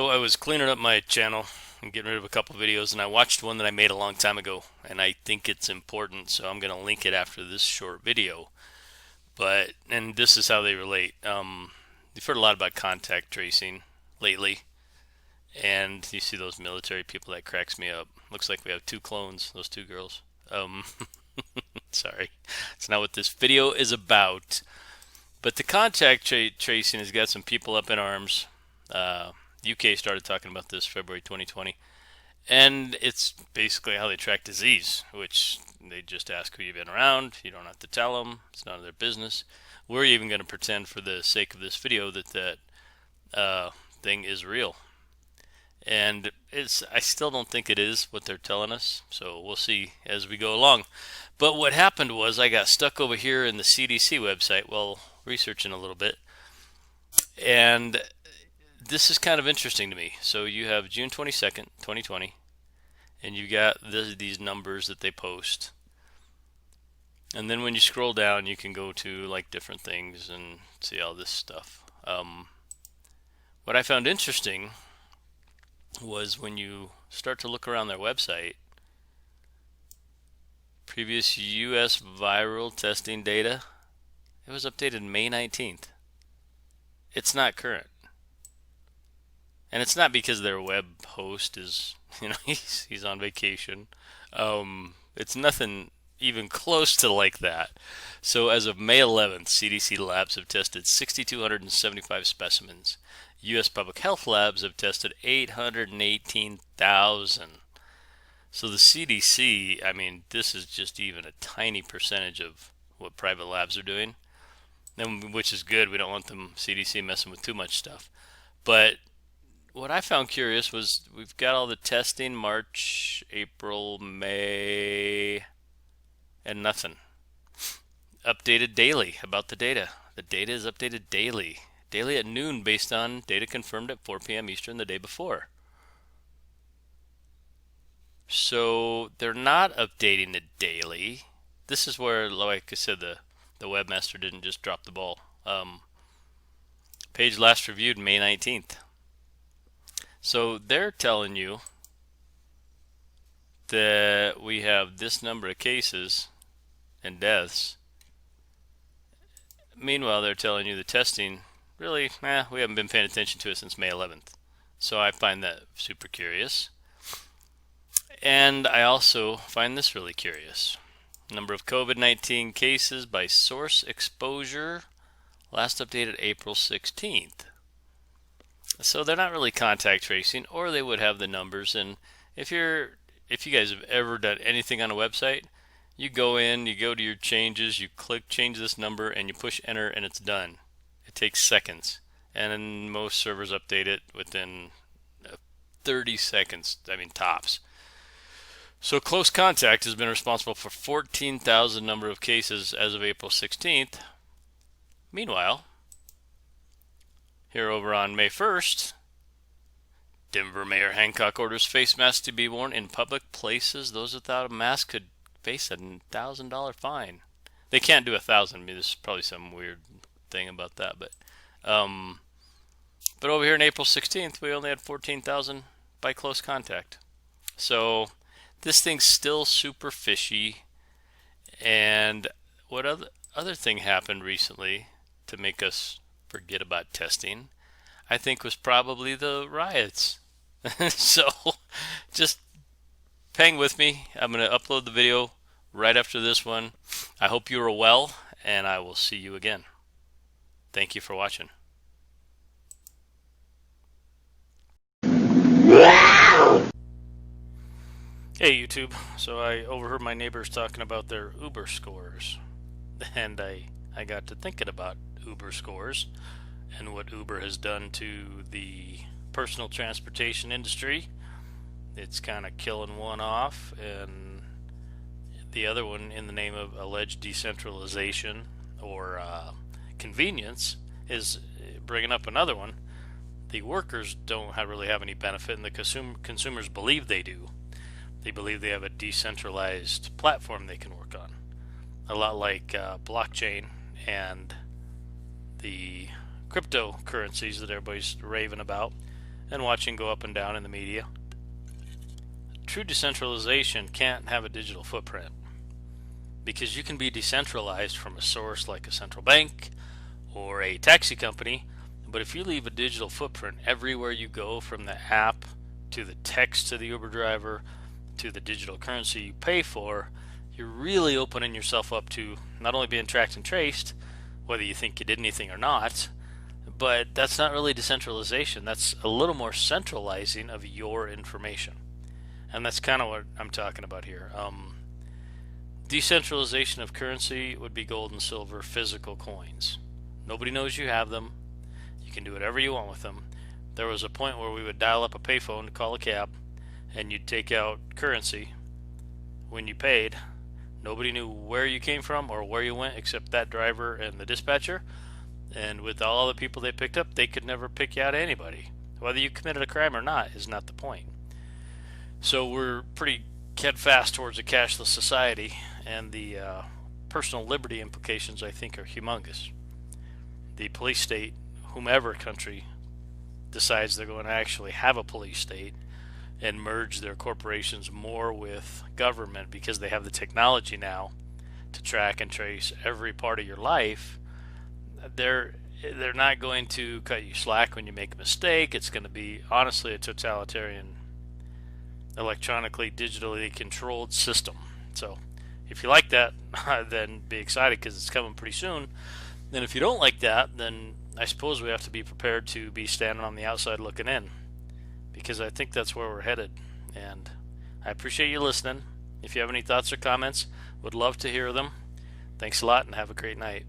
So I was cleaning up my channel and getting rid of a couple videos, and I watched one that I made a long time ago, and I think it's important, so I'm going to link it after this short video. And this is how they relate. You've heard a lot about contact tracing lately, and you see those military people. That cracks me up. Looks like we have two clones, those two girls. Um, Sorry, it's not what this video is about. But the tracing has got some people up in arms. UK started talking about this February 2020, and it's basically how they track disease, which they just ask who you've been around. You don't have to tell them; it's none of their business. We're even going to pretend, for the sake of this video, that thing is real, and I still don't think it is what they're telling us. So we'll see as we go along. But what happened was I got stuck over here in the CDC website while researching a little bit, and this is kind of interesting to me. So you have June 22nd, 2020, and you got these numbers that they post. And then when you scroll down, you can go to like different things and see all this stuff. What I found interesting was when you start to look around their website, previous US viral testing data, it was updated May 19th. It's not current. And it's not because their web host is, he's on vacation. It's nothing even close to like that. So as of May 11th, CDC labs have tested 6,275 specimens. U.S. Public Health Labs have tested 818,000. So the CDC, I mean, this is just even a tiny percentage of what private labs are doing, and which is good. We don't want them CDC messing with too much stuff. But what I found curious was we've got all the testing March, April, May, and nothing. Updated daily about the data. The data is updated daily. Daily at noon based on data confirmed at 4 p.m. Eastern the day before. So they're not updating it daily. This is where, like I said, the webmaster didn't just drop the ball. Page last reviewed May 19th. So they're telling you that we have this number of cases and deaths. Meanwhile, they're telling you the testing, really, we haven't been paying attention to it since May 11th. So I find that super curious. And I also find this really curious. Number of COVID-19 cases by source exposure, last updated April 16th. So they're not really contact tracing, or they would have the numbers. And if you guys have ever done anything on a website, you go in, you go to your changes, you click change this number, and you push enter, and it's done. It takes seconds, and most servers update it within 30 seconds. I mean, tops. So close contact has been responsible for 14,000 number of cases as of April 16th. Meanwhile, here over on May 1st, Denver Mayor Hancock orders face masks to be worn in public places. Those without a mask could face a $1,000 fine. They can't do 1,000. I mean, there's probably some weird thing about that, but over here on April 16th, we only had 14,000 by close contact. So this thing's still super fishy. And what other thing happened recently to make us forget about testing, I think, was probably the riots. So just hang with me. I'm going to upload the video right after this one. I hope you are well, and I will see you again. Thank you for watching. Hey YouTube, so I overheard my neighbors talking about their Uber scores, and I got to thinking about Uber scores and what Uber has done to the personal transportation industry. It's kind of killing one off, and the other one, in the name of alleged decentralization or convenience, is bringing up another one. The workers don't really have any benefit, and the consumers believe they do. They believe they have a decentralized platform they can work on, a lot like blockchain and the cryptocurrencies that everybody's raving about. and watching go up and down in the media. True decentralization can't have a digital footprint, because you can be decentralized from a source like a central bank or a taxi company, but if you leave a digital footprint everywhere you go, from the app to the text to the Uber driver to the digital currency you pay for, you're really opening yourself up to not only being tracked and traced, whether you think you did anything or not, but that's not really decentralization. That's a little more centralizing of your information. And that's kind of what I'm talking about here. Decentralization of currency would be gold and silver, physical coins. Nobody knows you have them. You can do whatever you want with them. There was a point where we would dial up a payphone to call a cab, and you'd take out currency when you paid. Nobody knew where you came from or where you went except that driver and the dispatcher. And with all the people they picked up, they could never pick you out of anybody. Whether you committed a crime or not is not the point. So we're pretty head fast towards a cashless society, and the personal liberty implications, I think, are humongous. The police state, whomever country decides they're going to actually have a police state and merge their corporations more with government, because they have the technology now to track and trace every part of your life, they're not going to cut you slack when you make a mistake. It's going to be, honestly, a totalitarian, electronically, digitally controlled system. So if you like that, then be excited, because it's coming pretty soon. Then if you don't like that, then I suppose we have to be prepared to be standing on the outside looking in, because I think that's where we're headed. And I appreciate you listening. If you have any thoughts or comments, would love to hear them. Thanks a lot, and have a great night.